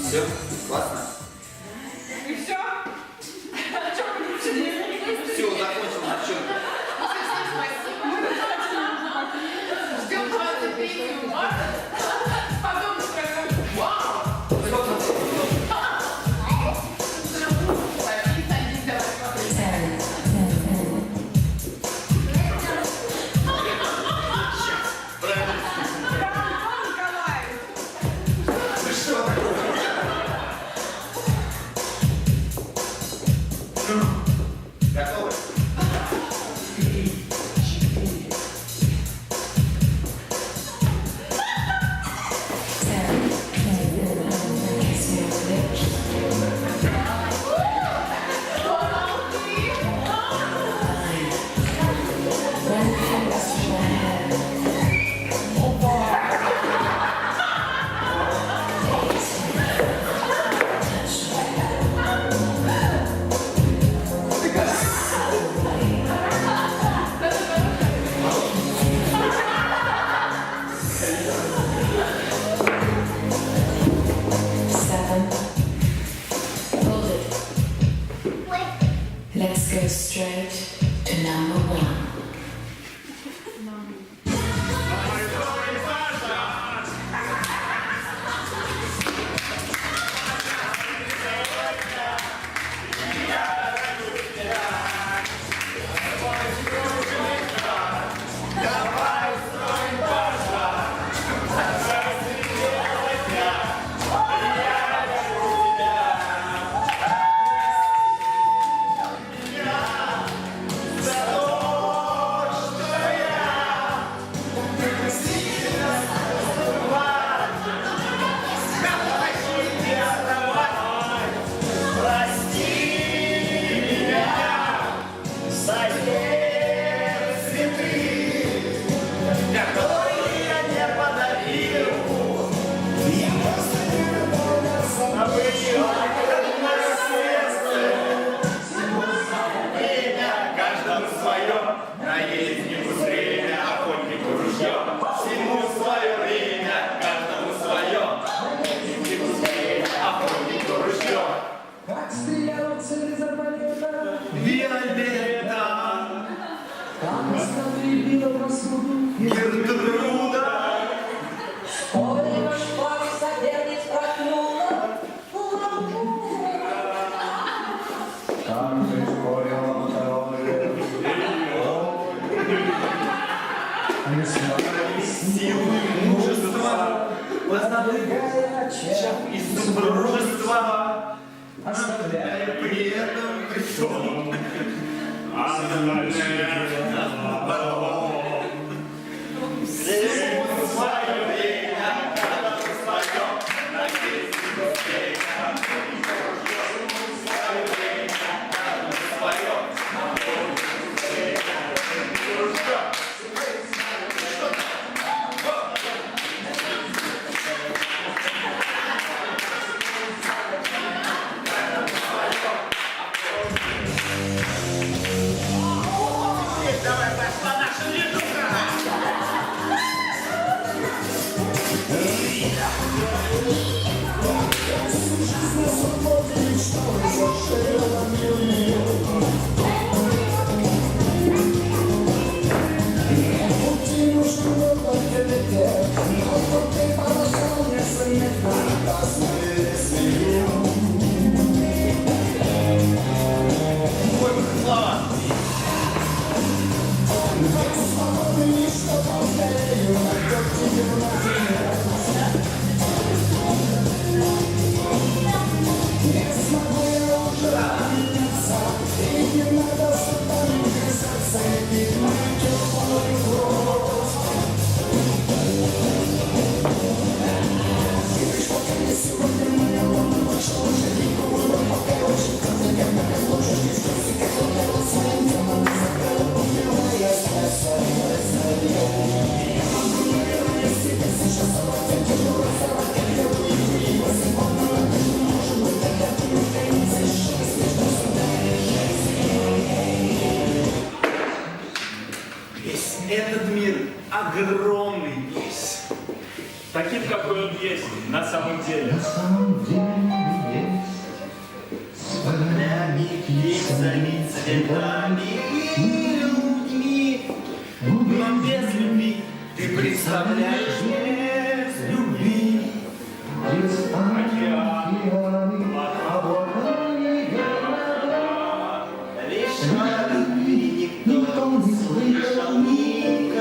Все, классно. И все? Все, закончил, на чем? Ждем 23 марта. Потом скажем, вау! Готовы? Let's go straight to number one. Как стреляла цель из арбалета, Виолетта, как остановила посуду, Гертруда, сколько шпаг соперниц проткнула, как ты спорила второе, силы мужества, воздвигая очаг и супружества, оставляя при этом при всем оставляя потом. Всему свое время, каждому свое, надеюсь, успеем. Всему свое время, каждому свое, надеюсь, успеем. Давай, пошла наша летуха! Ой, Весь этот мир огромный весь. Таким, какой он есть на самом деле. Полями, птицами, цветами и людьми. Но без любви ты представляешь без любви. Лишь о любви никто не слышал никогда.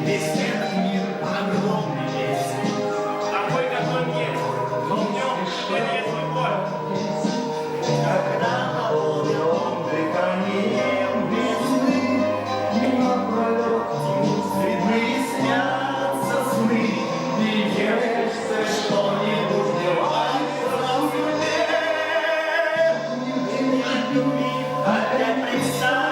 Весь этот мир огромный весь. Такой, какой он есть. Но в нем нет любовь. Когда на полном дыхании весны напролет видны снятся сны, и кажется, что не убивается в любви. Опять представь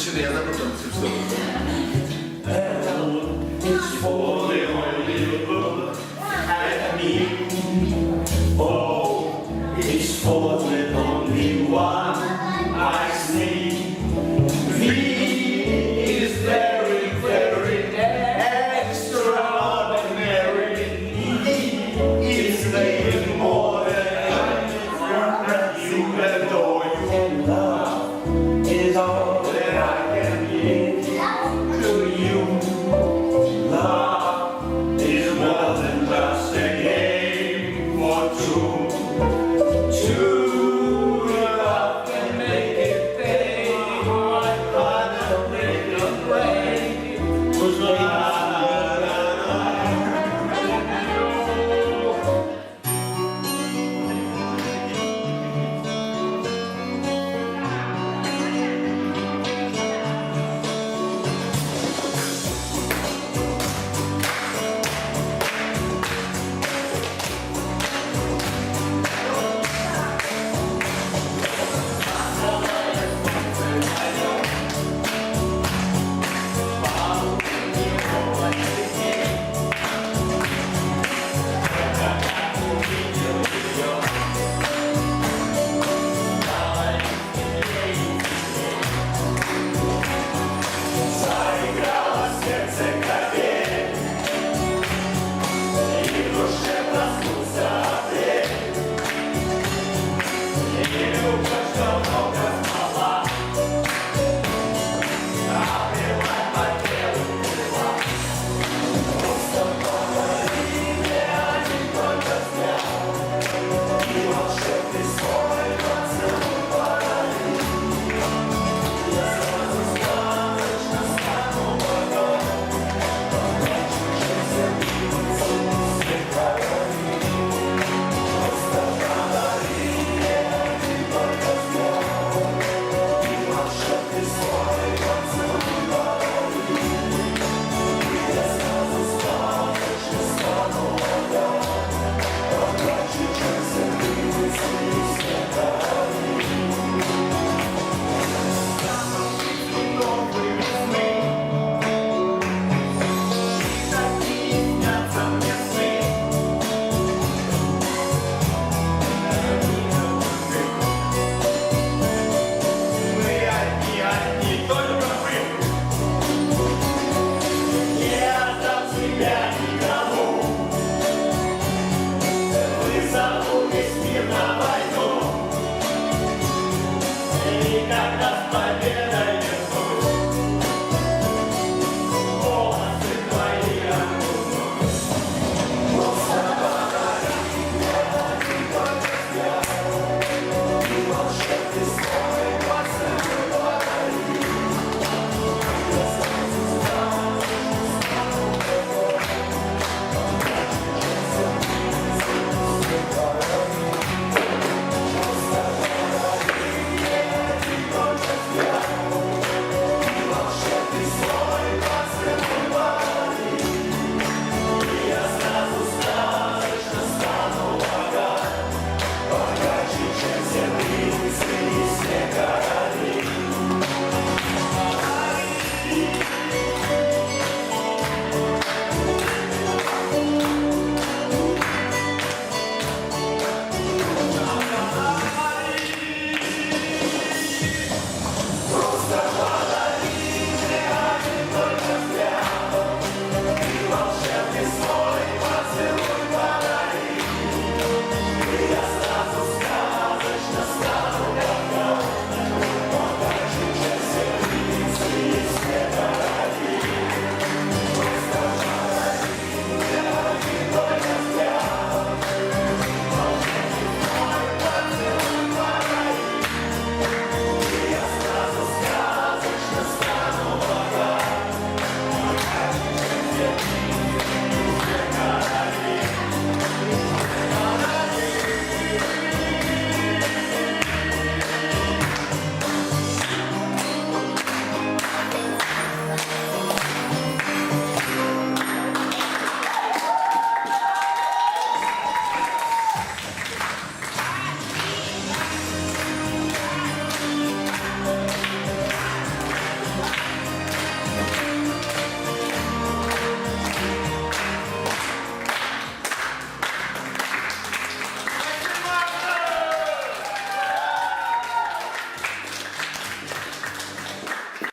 себе. Я забыл там все. It's for the only one I see. V is very, very extraordinary. E is the